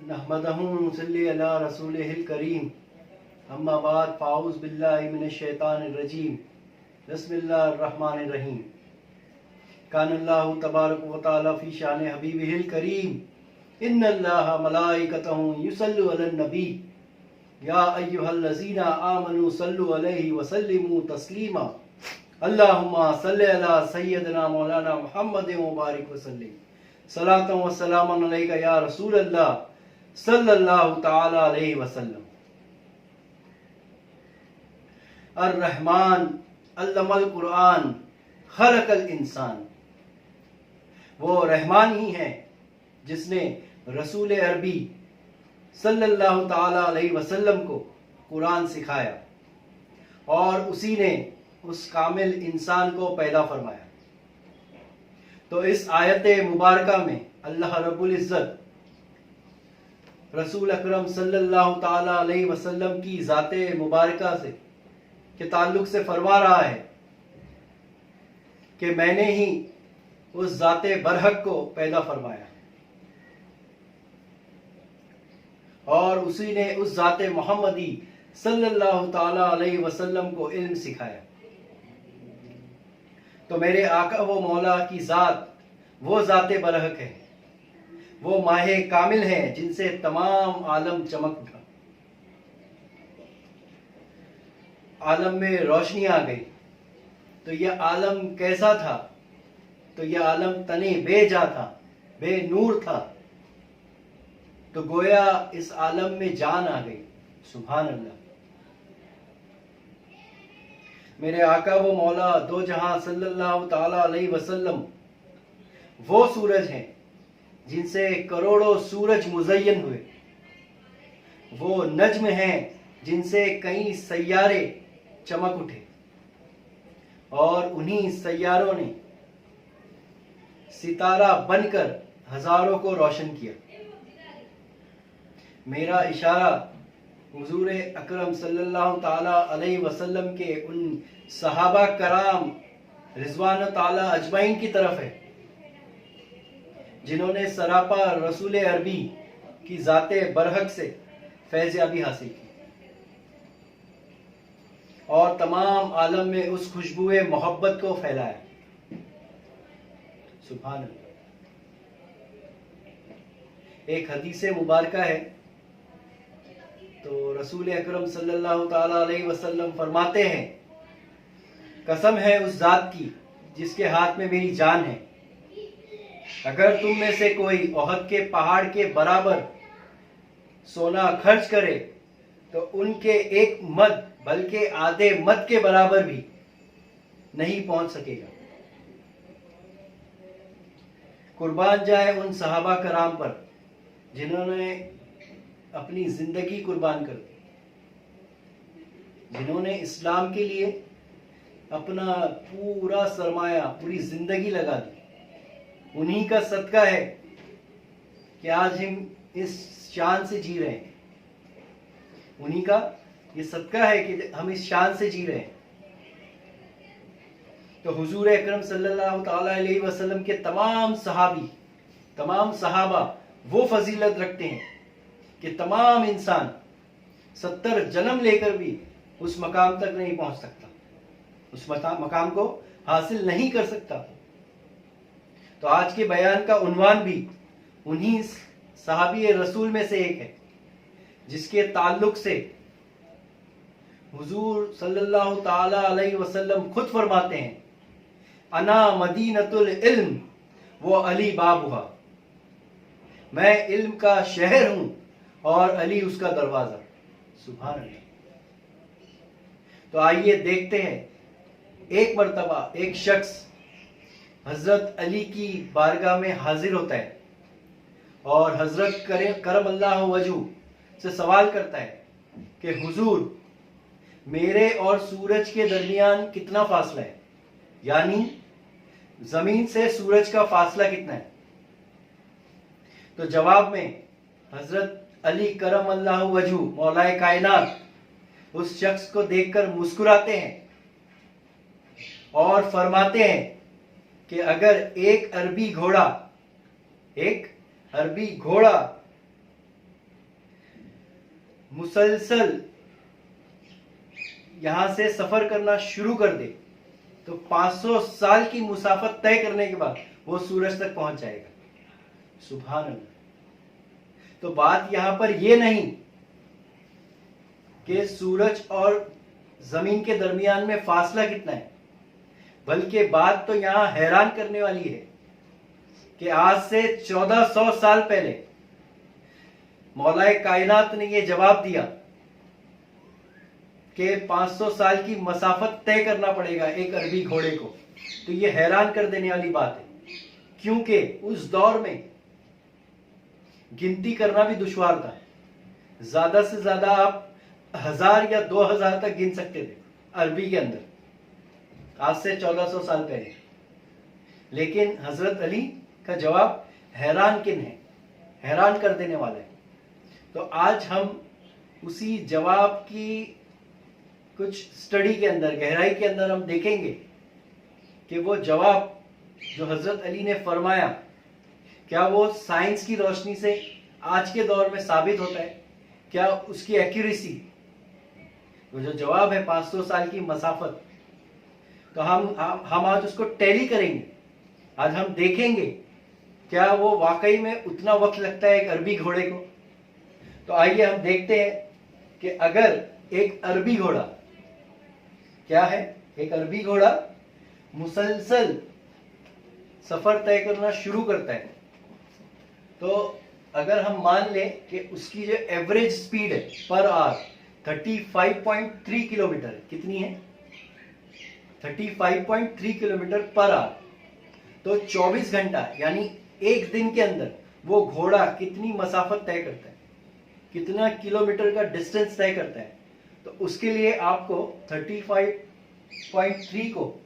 नहमदहु सल्ली अला रसूलिहिल करीम अम्मा बाद फ़ाऊज़ बिल्लाहि मिनश शैतानिर रजीम बिस्मिल्लाहिर रहमानिर रहीम। कानल्लाहु तबारक व तआला फ़ी शान हबीबिहिल करीम इन्नल्लाहा मलाइकतहु युसल्लू अलन नबी या अय्युहल्लज़ीना आमनू सल्लु अलैहि व सल्लिमू तस्लीमा। अल्लाहुम्मा सल्लि अला सय्यदिना मौलाना मुहम्मद व बारिक व सल्लिम। सलातन व सलामन अलैका या रसूल अल्लाह सल्लल्लाहु तआला अलैहि वसल्लम। अर्रहमान अल्लमल कुरान खलकल इंसान। वो रहमान ही है जिसने रसूल अरबी सल्लल्लाहु तआला अलैहि वसल्लम को कुरान सिखाया और उसी ने उस कामिल इंसान को पैदा फरमाया। तो इस आयत मुबारका में अल्लाह रब्बुल इज़्ज़त रसूल अकरम सल्लल्लाहु ताला अलैहि वसल्लम की ज़ाते मुबारका से के ताल्लुक से फरमा रहा है कि मैंने ही उस ज़ाते बरहक को पैदा फरमाया और उसी ने उस ज़ाते मोहम्मदी सल्लल्लाहु ताला अलैहि वसल्लम को इल्म सिखाया। तो मेरे आका व मौला की ज़ात वो ज़ाते बरहक है, वो माहे कामिल है जिनसे तमाम आलम चमक उठा, आलम में रोशनी आ गई। तो यह आलम कैसा था? तो यह आलम तने बेजा था, बेनूर था। तो गोया इस आलम में जान आ गई। सुभान अल्लाह। मेरे आका वो मौला दो जहां सल्लल्लाहु ताला अलैहि वसल्लम वो सूरज हैं जिनसे करोड़ों सूरज मुज़य्यन हुए, वो नज्म हैं जिनसे कई सैयारे चमक उठे और उन्हीं सैयारों ने सितारा बनकर हजारों को रोशन किया। मेरा इशारा हुजूर अकरम सल्लल्लाहु ताला अलैहि वसल्लम के उन सहाबा कराम रिज़वान ताला अजमाइन की तरफ है जिन्होंने सरापा रसूल अरबी की ज़ाते बरहक से फैज़याबी हासिल की और तमाम आलम में उस खुशबुए मोहब्बत को फैलाया। सुभान अल्लाह। एक हदीसे मुबारका है, तो रसूल अकरम सल्लल्लाहु ताला अलैहि वसल्लम फरमाते हैं, कसम है उस जात की जिसके हाथ में मेरी जान है, अगर तुम में से कोई ओहद के पहाड़ के बराबर सोना खर्च करे तो उनके एक मद बल्कि आधे मद के बराबर भी नहीं पहुंच सकेगा। कुर्बान जाए उन सहाबा कराम पर जिन्होंने अपनी जिंदगी कुर्बान कर दी, जिन्होंने इस्लाम के लिए अपना पूरा सरमाया, पूरी जिंदगी लगा दी। उन्हीं का सदका है कि आज हम इस शान से जी रहे हैं। उन्हीं का ये सदका है कि हम इस शान से जी रहे हैं। तो हुजूर अकरम सल्लल्लाहु ताला अलैहि वसल्लम के तमाम सहाबी, तमाम सहाबा वो फजीलत रखते हैं कि तमाम इंसान 70 जन्म लेकर भी उस मकाम तक नहीं पहुंच सकता, उस मकाम को हासिल नहीं कर सकता। तो आज के बयान का उन्वान भी उन्हीं सहाबी रसूल में से एक है जिसके ताल्लुक से हुजूर सल्लल्लाहु ताला अलैहि वसल्लम खुद फरमाते हैं, अना मदीनतुल इल्म वो अली बाबुहा। मैं इल्म का शहर हूं और अली उसका दरवाजा। सुभान अल्लाह। तो आइए देखते हैं, एक मर्तबा एक शख्स हजरत अली की बारगाह में हाजिर होता है और हजरत करम अल्लाह वजू से सवाल करता है कि हुजूर, मेरे और सूरज के दरमियान कितना फासला है, यानी जमीन से सूरज का फासला कितना है। तो जवाब में हजरत अली करम अल्लाह वजू मौलाए कायनात उस शख्स को देखकर मुस्कुराते हैं और फरमाते हैं कि अगर एक अरबी घोड़ा मुसलसल यहां से सफर करना शुरू कर दे तो 500 साल की मुसाफत तय करने के बाद वो सूरज तक पहुंच जाएगा। सुभान अल्लाह। तो बात यहां पर ये नहीं कि सूरज और जमीन के दरमियान में फासला कितना है, बल्कि बात तो यहां हैरान करने वाली है कि आज से 1400 साल पहले मौलाए कायनात ने यह जवाब दिया कि 500 साल की मसाफत तय करना पड़ेगा एक अरबी घोड़े को। तो यह हैरान कर देने वाली बात है, क्योंकि उस दौर में गिनती करना भी दुश्वार था। ज्यादा से ज्यादा आप 1000 या 2000 तक गिन सकते थे अरबी के अंदर, आज से 1400 साल पहले। लेकिन हजरत अली का जवाब हैरान किन है, हैरान कर देने वाला है। तो आज हम उसी जवाब की कुछ स्टडी के अंदर, गहराई के अंदर हम देखेंगे कि वो जवाब जो हजरत अली ने फरमाया, क्या वो साइंस की रोशनी से आज के दौर में साबित होता है, क्या उसकी एक्यूरेसी, वो जो जवाब है 500 साल की मसाफत, तो हम आज उसको टैली करेंगे। आज हम देखेंगे क्या वो वाकई में उतना वक्त लगता है एक अरबी घोड़े को। तो आइए हम देखते हैं कि अगर एक अरबी घोड़ा, क्या है, एक अरबी घोड़ा मुसलसल सफर तय करना शुरू करता है, तो अगर हम मान लें कि उसकी जो एवरेज स्पीड है पर आवर 35.3 किलोमीटर, कितनी है, 35.3 किलोमीटर पर आवर, तो 24 घंटा यानी एक दिन के अंदर वो घोड़ा कितनी मसाफत तय करता है, कितना किलोमीटर का डिस्टेंस तय करता है। तो उसके लिए आपको 35.3 को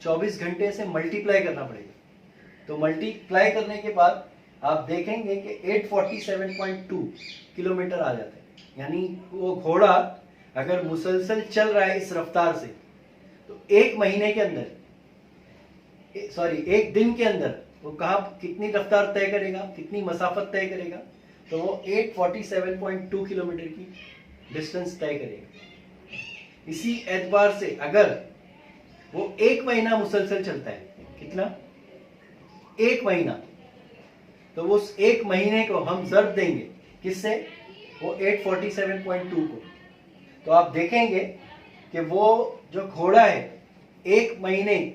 24 घंटे से मल्टीप्लाई करना पड़ेगा। तो मल्टीप्लाई करने के बाद आप देखेंगे कि 847.2 किलोमीटर आ जाता है। यानी वो घोड़ा अगर मुसलसल चल रहा है इस रफ्तार से, तो एक महीने के अंदर, एक दिन के अंदर वो कितनी रफ्तार तय करेगा, कितनी मसाफत तय करेगा, तो वो 847.2 किलोमीटर की डिस्टेंस तय करेगा। इसी एतबार से अगर वो एक महीना मुसलसल चलता है, कितना, एक महीना, तो उस एक महीने को हम ज़र्ब देंगे किससे, वो 847.2 को। तो आप देखेंगे कि वो जो घोड़ा है एक महीने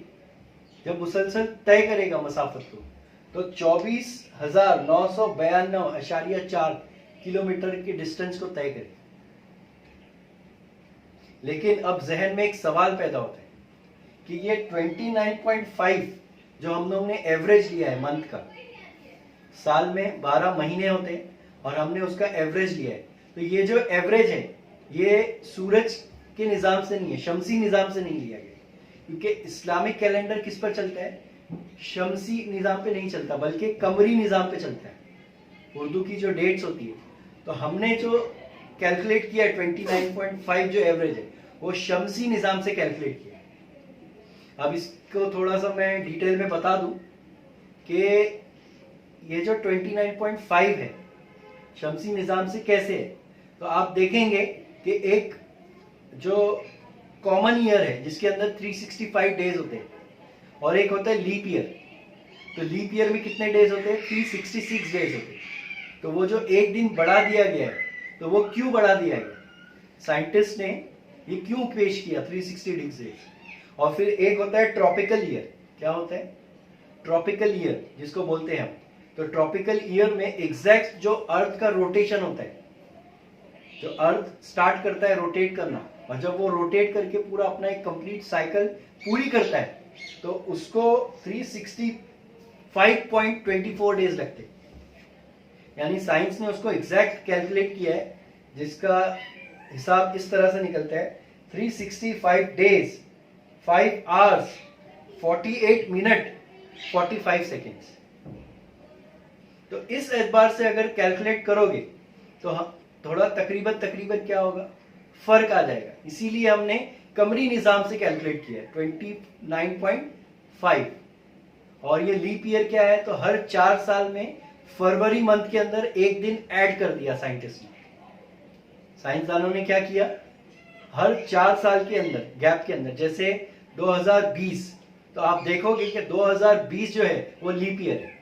जब मुसलसल तय करेगा मसाफत को, तो 24,992.4 किलोमीटर के डिस्टेंस को तय करेगा। लेकिन अब जहन में एक सवाल पैदा होता है कि ये 29.5 जो हम लोगों ने एवरेज लिया है मंथ का, साल में 12 महीने होते हैं और हमने उसका एवरेज लिया है, तो ये जो एवरेज है ये सूरज के निज़ाम से नहीं है, शमसी निज़ाम से नहीं लिया गया, क्योंकि इस्लामिक कैलेंडर किस पर चलता है, शमसी निज़ाम पे नहीं चलता बल्कि कमरी निज़ाम पे चलता है, उर्दू की जो डेट्स होती है। तो हमने जो कैलकुलेट किया 29.5 जो एवरेज है वो शमसी निज़ाम से कैलकुलेट किया। अब इसको थोड़ा सा मैं डिटेल में बता दूं कि ये जो 29.5 है शमसी निज़ाम से कैसे है। तो आप देखेंगे कि एक जो कॉमन ईयर है जिसके अंदर 365 डेज होते हैं और एक होता है लीप ईयर। तो लीप ईयर में कितने डेज होते हैं, 366 डेज होते हैं। तो वो जो एक दिन बढ़ा दिया गया है, तो वो क्यों बढ़ा दिया गया, साइंटिस्ट ने ये क्यों पेश किया 360 डेज। और फिर एक होता है ट्रॉपिकल ईयर। क्या होता है ट्रॉपिकल ईयर, जिसको बोलते हैं हम। तो ट्रॉपिकल ईयर में एग्जैक्ट जो अर्थ का रोटेशन होता है, जो अर्थ स्टार्ट करता है रोटेट करना, और जब वो रोटेट करके पूरा अपना एक कंप्लीट साइकिल पूरी करता है, तो उसको 365.24 डेज लगते हैं। यानी साइंस ने उसको एग्जैक्ट कैलकुलेट किया है, जिसका हिसाब इस तरह से निकलता है 365 डेज 5 आवर्स 48 मिनट 45 सेकेंड्स। तो इस एतबार से अगर कैलकुलेट करोगे तो थोड़ा तकरीबन क्या होगा, फर्क आ जाएगा। इसीलिए हमने कमरी निज़ाम से कैलकुलेट किया है 29.5। और ये लीप ईयर क्या है, तो हर 4 साल में फरवरी मंथ के अंदर एक दिन ऐड कर दिया साइंटिस्ट ने। साइंसदानों ने क्या किया, हर 4 साल के अंदर, गैप के अंदर, जैसे 2020, तो आप देखोगे कि 2020 जो है वो लीप ईयर है।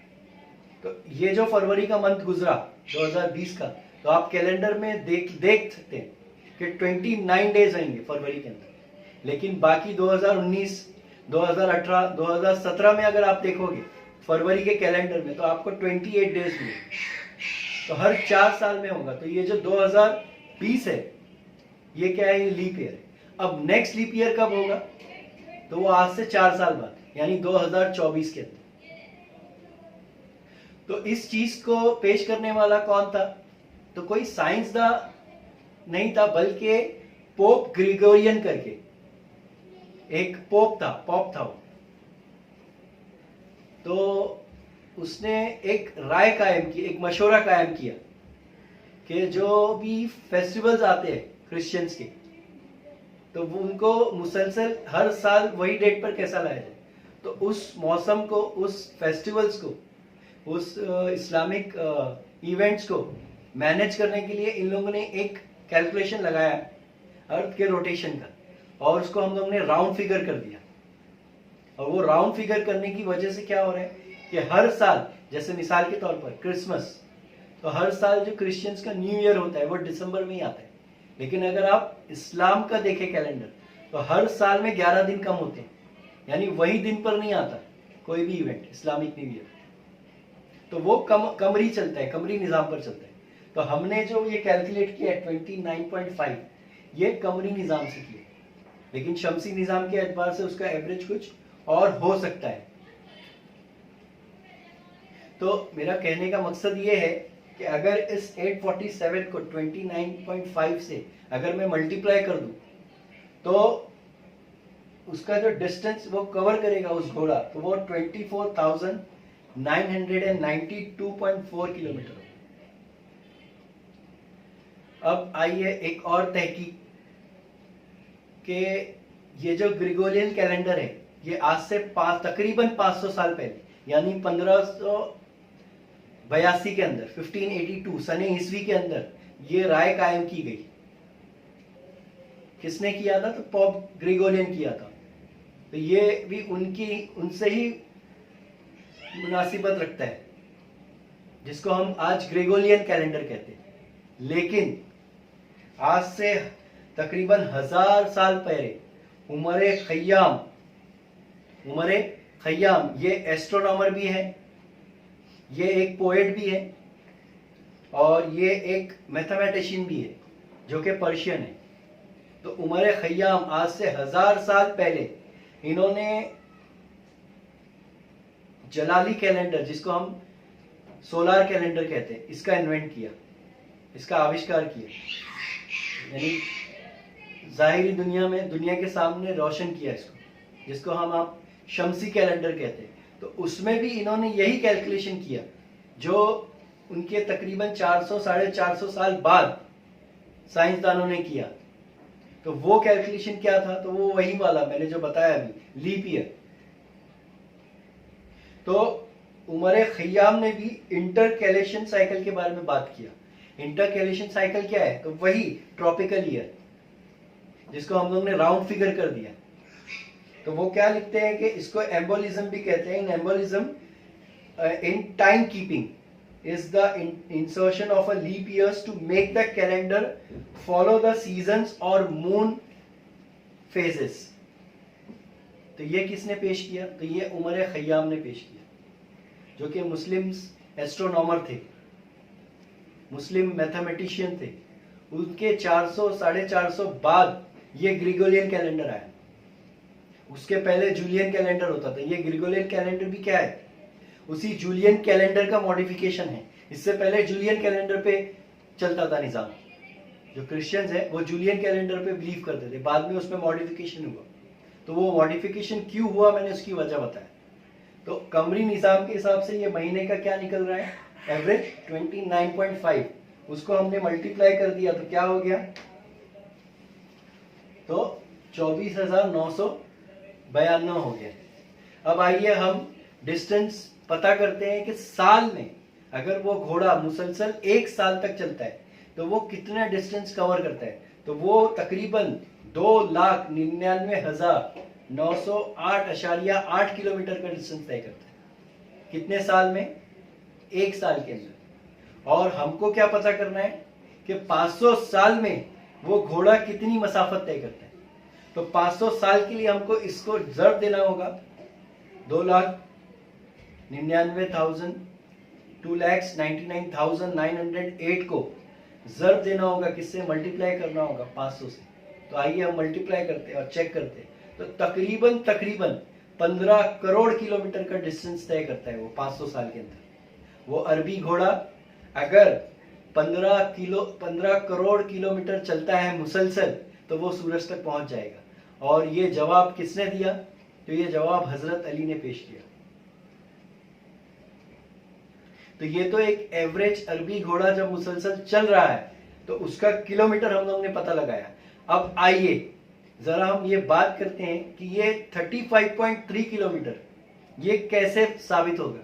तो ये जो फरवरी का मंथ गुजरा 2020 का, तो आप कैलेंडर में देख सकते हैं कि 29 डेज आएंगे फरवरी के अंदर। लेकिन बाकी 2019, 2018, 2017 में अगर आप देखोगे फरवरी के कैलेंडर में, तो आपको 28 डेज मिलेंगे। तो हर 4 साल में होगा। तो ये जो 2020 है ये क्या है, ये लीप ईयर है। अब नेक्स्ट लीप ईयर कब होगा, तो वो आज से 4 साल बाद, यानी 2024 के अंदर। तो इस चीज को पेश करने वाला कौन था, तो कोई साइंसदान नहीं था, बल्कि पोप ग्रिगोरियन करके एक पॉप था वो। तो उसने एक राय कायम की, एक मशवरा कायम किया कि जो भी फेस्टिवल्स आते हैं क्रिश्चियंस के, तो वो उनको मुसलसल हर साल वही डेट पर कैसा लाया जाए। तो उस मौसम को, उस फेस्टिवल्स को, उस इस्लामिक इवेंट्स को मैनेज करने के लिए इन लोगों ने एक कैलकुलेशन लगाया अर्थ के रोटेशन का, और उसको हम लोगों ने राउंड फिगर कर दिया। और वो राउंड फिगर करने की वजह से क्या हो रहा है कि हर साल, जैसे मिसाल के तौर पर क्रिसमस, तो हर साल जो क्रिश्चियंस का न्यू ईयर होता है वो दिसंबर में ही आता है। लेकिन अगर आप इस्लाम का देखें कैलेंडर, तो हर साल में 11 दिन कम होते हैं, यानी वही दिन पर नहीं आता कोई भी इवेंट इस्लामिक न्यू ईयर। तो वो कमरी चलता है, कमरी निज़ाम पर चलता है। तो हमने जो ये कैलकुलेट किया 29.5, ये कमरी निज़ाम से किया, लेकिन शमसी निज़ाम के एतबार से उसका एवरेज कुछ और हो सकता है। तो मेरा कहने का मकसद ये है कि अगर इस 847 को 29.5 से अगर मैं मल्टीप्लाई कर दूं, तो उसका जो डिस्टेंस वो कवर करेगा उस घोड़ा, तो वो 24,992.4 किलोमीटर। अब आइए एक और तहकीक के, ये जो ग्रिगोरियन कैलेंडर है ये आज से तकरीबन 500 साल पहले, यानी 1582 के अंदर, 1582 सने ईस्वी के अंदर ये राय कायम की गई। किसने किया था, तो पॉप ग्रिगोरियन किया था। तो ये भी उनसे ही मुनासिबत रखता है, जिसको हम आज ग्रेगोरियन कैलेंडर कहते हैं। लेकिन आज से तकरीबन 1000 साल पहले उमर खय्याम ये एस्ट्रोनॉमर भी है, ये एक पोएट भी है, और ये एक मैथमेटिशियन भी है जो कि पर्शियन है। तो उमर खय्याम आज से 1000 साल पहले इन्होंने जलाली कैलेंडर, जिसको हम सोलार कैलेंडर कहते हैं, इसका इन्वेंट किया, इसका आविष्कार किया, यानी जाहिरी दुनिया में, दुनिया के सामने रोशन किया इसको, जिसको हम आप शमसी कैलेंडर कहते हैं। तो उसमें भी इन्होंने यही कैलकुलेशन किया जो उनके तकरीबन 400 साढ़े 400 साल बाद साइंसदानों ने किया। तो वो कैलकुलेशन क्या था, तो वो वही वाला मैंने जो बताया अभी, लीप ईयर। तो उमर खय्याम ने भी इंटरकैलेशन साइकिल के बारे में बात किया। इंटरकैलेशन साइकिल क्या है, तो वही ट्रॉपिकल ईयर, जिसको हम लोग ने राउंड फिगर कर दिया। तो वो क्या लिखते हैं कि इसको एम्बोलिज्म भी कहते हैं। In embolism in time keeping is the insertion of a leap years to make the calendar follow the seasons or moon phases। तो ये किसने पेश किया, तो ये उमर खय्याम ने पेश किया, जो कि मुस्लिम एस्ट्रोनॉमर थे, मुस्लिम मैथमेटिशियन थे। उनके 400 साढ़े 400 बाद ये ग्रिगोरियन कैलेंडर आया। उसके पहले जूलियन कैलेंडर होता था। ये ग्रिगोरियन कैलेंडर भी क्या है, उसी जूलियन कैलेंडर का मॉडिफिकेशन है। इससे पहले जूलियन कैलेंडर पे चलता था निजाम। जो क्रिश्चियंस है वो जूलियन कैलेंडर पे बिलीव करते थे, बाद में उसमें मॉडिफिकेशन हुआ। तो वो मॉडिफिकेशन क्यों हुआ, मैंने उसकी वजह बताया। तो कमरी निजाम के हिसाब से ये महीने का क्या निकल रहा है, एवरेज 29.5, उसको हमने मल्टीप्लाई कर दिया तो क्या हो गया, तो 24,992 हो गया। अब आइए हम डिस्टेंस पता करते हैं कि साल में अगर वो घोड़ा मुसलसल 1 साल तक चलता है, तो वो कितना डिस्टेंस कवर करता है? तो वो तकरीबन 2,99,908.8 किलोमीटर का डिस्टेंस तय करता है। कितने साल में? 1 साल के अंदर। और हमको क्या पता करना है कि 500 साल में वो घोड़ा कितनी मसाफत तय करता है। तो 500 साल के लिए हमको इसको ज़र्ब देना होगा 2,99,000 2,99,908 को ज़र्ब देना होगा, किससे? मल्टीप्लाई करना होगा 500 से। तो आइए हम मल्टीप्लाई करते हैं और चेक करते हैं। तो तकरीबन 15 करोड़ किलोमीटर का डिस्टेंस तय करता है वो 500 साल के अंदर। वो अरबी घोड़ा अगर 15 करोड़ किलोमीटर चलता है मुसलसल, तो वो सूरज तक पहुंच जाएगा। और ये जवाब किसने दिया? तो ये जवाब हजरत अली ने पेश किया। तो ये तो एक एवरेज अरबी घोड़ा जब मुसलसल चल रहा है तो उसका किलोमीटर हम लोगों ने पता लगाया। अब आइए जरा हम ये बात करते हैं कि ये 35.3 किलोमीटर ये कैसे साबित होगा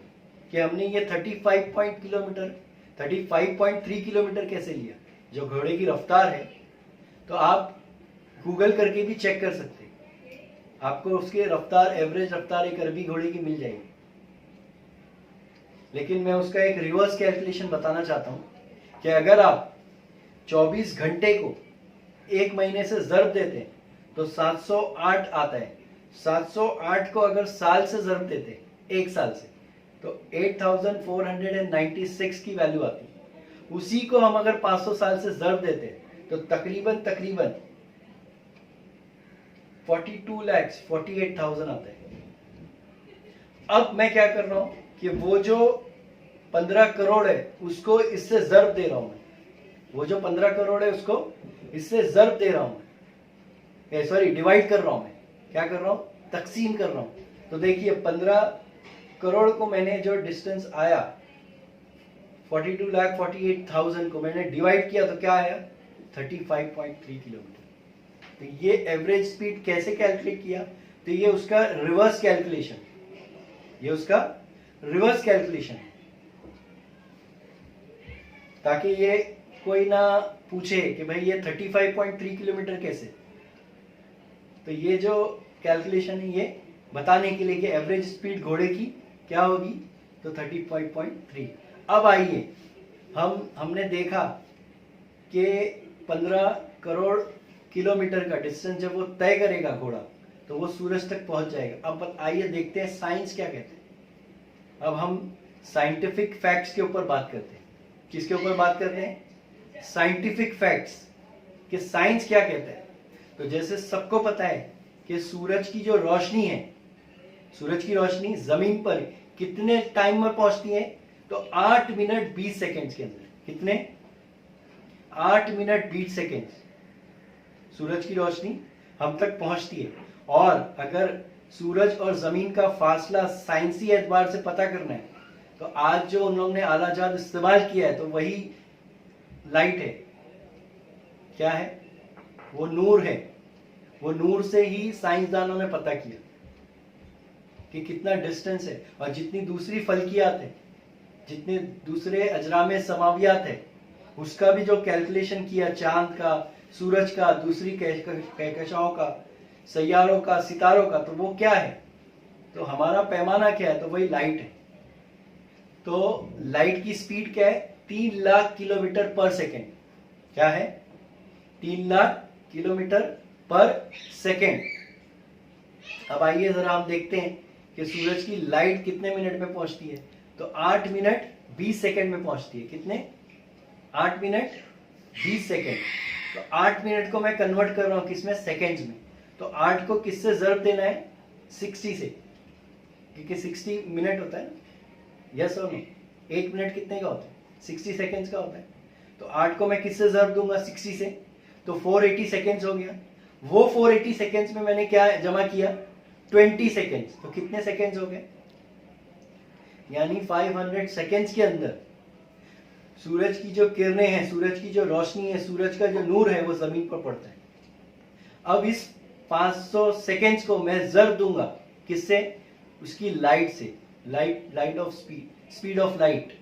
कि हमने ये 35.3 किलोमीटर कैसे लिया? जो घोड़े की रफ्तार है, तो आप गूगल करके भी चेक कर सकते हैं, आपको उसके रफ्तार, एवरेज रफ्तार एक अरबी घोड़े की मिल जाएगी। लेकिन मैं उसका एक रिवर्स कैलकुलेशन बताना चाहता हूं कि अगर आप 24 घंटे को 1 महीने से ज़र्ब देते हैं तो 708 आता है। 708 को अगर साल से ज़र्ब देते हैं, 1 साल से, तो 8496 की वैल्यू आती है। उसी को हम अगर 500 साल से ज़र्ब देते हैं तो तकरीबन 42,48,000 आता है। अब मैं क्या कर रहा हूं कि वो जो 15 करोड़ है उसको इससे ज़र्ब दे रहा हूं मैं। वो जो 15 करोड़ है उसको इससे ज़र्ब दे रहा हूं मैं, सॉरी डिवाइड कर रहा हूं मैं। क्या कर रहा हूं? तकसीम कर रहा हूं। तो देखिए 15 करोड़ को मैंने जो डिस्टेंस आया 42,48,000 को मैंने डिवाइड किया तो क्या आया? 35.3 किलोमीटर। तो ये एवरेज स्पीड कैसे कैलकुलेट किया? तो ये उसका रिवर्स कैलकुलेशन, ये उसका रिवर्स कैलकुलेशन है, ताकि ये कोई ना पूछे कि भाई ये 35.3 किलोमीटर कैसे। तो ये जो कैलकुलेशन है ये बताने के लिए कि एवरेज स्पीड घोड़े की क्या होगी, तो 35.3। अब आइए हमने देखा कि 15 करोड़ किलोमीटर का डिस्टेंस जब वो तय करेगा घोड़ा तो वो सूरज तक पहुंच जाएगा। अब आइए देखते हैं साइंस क्या कहते हैं। अब हम साइंटिफिक फैक्ट्स के ऊपर बात करते हैं। किसके ऊपर बात करते हैं? साइंटिफिक फैक्ट्स कि साइंस क्या कहता है। तो जैसे सबको पता है कि सूरज की जो रोशनी है, सूरज की रोशनी जमीन पर कितने टाइम में पहुंचती है? तो 8 मिनट 20 सेकेंड्स के अंदर। कितने? 8 मिनट 20 सेकेंड्स सूरज की रोशनी हम तक पहुंचती है। और अगर सूरज और जमीन का फासला साइंसी एतबार से पता करना है तो आज जो उन लोगों ने आलाजात इस्तेमाल किया है तो वही लाइट है। क्या है? वो नूर है। वो नूर से ही साइंसदानों ने पता किया कि कितना डिस्टेंस है। और जितनी दूसरी फल्कियात है, जितने दूसरे अजराम समावियात है, उसका भी जो कैलकुलेशन किया, चांद का, सूरज का, दूसरी कहकशाओं का, सैयारों का, सितारों का, तो वो क्या है? तो हमारा पैमाना क्या है? तो वही लाइट है। तो लाइट की स्पीड क्या है? 3 लाख किलोमीटर पर सेकेंड। क्या है? 3 लाख किलोमीटर पर सेकेंड। अब आइए जरा हम देखते हैं कि सूरज की लाइट कितने मिनट में पहुंचती है। तो 8 मिनट 20 सेकेंड में पहुंचती है। कितने? 8 मिनट 20 सेकेंड। तो 8 मिनट को मैं कन्वर्ट कर रहा हूं किसमें? सेकेंड्स में। तो 8 को किससे ज़र्ब देना है? 60 से, क्योंकि 60 मिनट होता है। यस और नो? 1 मिनट कितने का होता है? 60 सेकेंड्स का होता है। तो 8 को मैं किससे ज़र्ब दूंगा? 60 से। तो 480 सेकेंड्स हो गया। वो 480 सेकेंड्स में मैंने क्या जमा किया? 20 सेकेंड्स। तो कितने सेकेंड्स हो गए? यानी 500 सेकेंड्स के अंदर सूरज की जो किरणें हैं, सूरज की जो रोशनी है, सूरज का जो नूर है, वो जमीन पर पड़ता है। अब इस 500 सेकेंड्स को मैं ज़र्ब दूंगा किससे? उसकी लाइट से। Light of speed of light.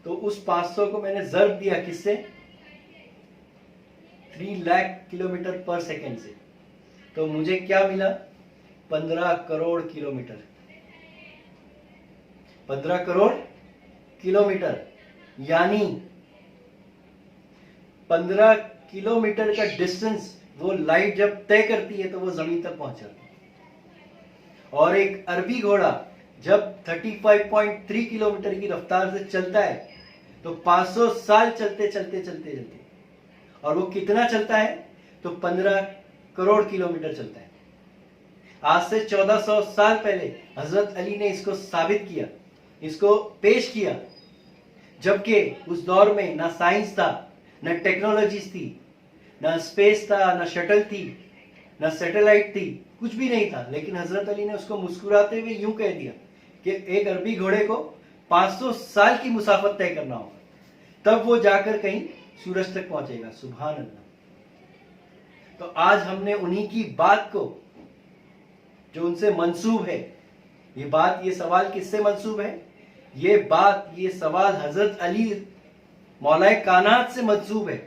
तो उस 500 को मैंने ज़र्ब दिया किससे? 3 लाख किलोमीटर पर सेकेंड से, तो मुझे क्या मिला? 15 करोड़ किलोमीटर। 15 करोड़ किलोमीटर, यानी 15 किलोमीटर का डिस्टेंस वो लाइट जब तय करती है तो वो जमीन तक पहुंच जाती है। और एक अरबी घोड़ा जब 35.3 किलोमीटर की रफ्तार से चलता है तो 500 साल चलते चलते चलते चलते, और वो कितना चलता है? तो 15 करोड़ किलोमीटर चलता है। आज से 1400 साल पहले हजरत अली ने इसको साबित किया, इसको पेश किया, जबकि उस दौर में ना साइंस था, ना टेक्नोलॉजीज थी, ना स्पेस था, ना शटल थी, ना सैटेलाइट थी, कुछ भी नहीं था। लेकिन हजरत अली ने उसको मुस्कुराते हुए यूं कह दिया कि एक अरबी घोड़े को 500 साल की मुसाफत तय करना होगा, तब वो जाकर कहीं सूरज तक पहुंचेगा। सुभान अल्लाह। तो आज हमने उन्हीं की बात को, जो उनसे मंसूब है, ये बात, ये सवाल किससे मंसूब है? ये बात, ये सवाल हजरत अली मौलाए कायनात से मंसूब है।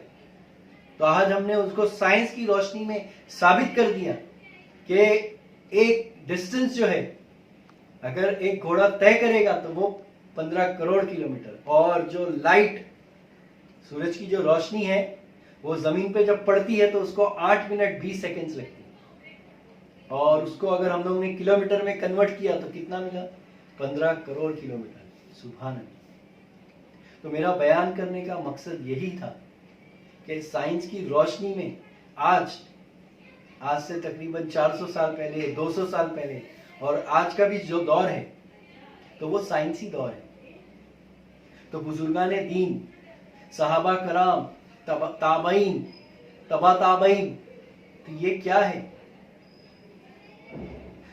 तो आज हमने उसको साइंस की रोशनी में साबित कर दिया कि एक डिस्टेंस जो है, अगर एक घोड़ा तय करेगा तो वो 15 करोड़ किलोमीटर, और जो लाइट, सूरज की जो रोशनी है, वो जमीन पे जब पड़ती है तो उसको 8 मिनट 20 सेकेंड्स लगती है, और उसको अगर हम लोगों ने किलोमीटर में कन्वर्ट किया तो कितना मिला? 15 करोड़ किलोमीटर। सुभान अल्लाह। तो मेरा बयान करने का मकसद यही था कि साइंस की रोशनी में आज से तकरीबन 400 साल पहले, 200 साल पहले, और आज का भी जो दौर है तो वो साइंसी दौर है। तो बुजुर्गान दीन, सहाबा कराम, ताबईन, तबा ताबईन, तो ये क्या है?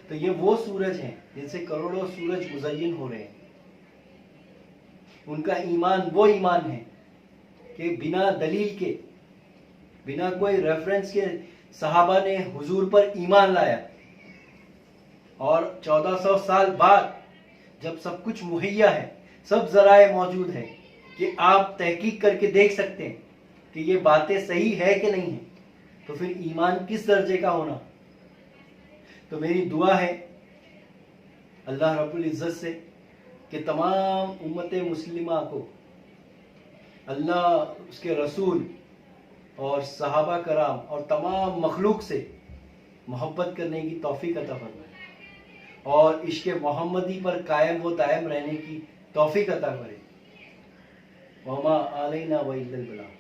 तो ये वो सूरज हैं जिनसे करोड़ों सूरज मुज़य्यन हो रहे हैं। उनका ईमान वो ईमान है कि बिना दलील के, बिना कोई रेफरेंस के सहाबा ने हुजूर पर ईमान लाया, और 1400 साल बाद जब सब कुछ मुहैया है, सब जराए मौजूद है कि आप तहकीक करके देख सकते हैं कि ये बातें सही है कि नहीं है, तो फिर ईमान किस दर्जे का होना। तो मेरी दुआ है अल्लाह रब्बुल इज़्ज़त से कि तमाम उम्मत मुस्लिमा को अल्लाह, उसके रसूल और सहाबा कराम और तमाम मखलूक से मोहब्बत करने की तौफीक अता फरमाए, और इश्क़ मोहम्मदी पर कायम व दायम रहने की तौफीक अता करे। वमा अलैना व इल्लल बलाग।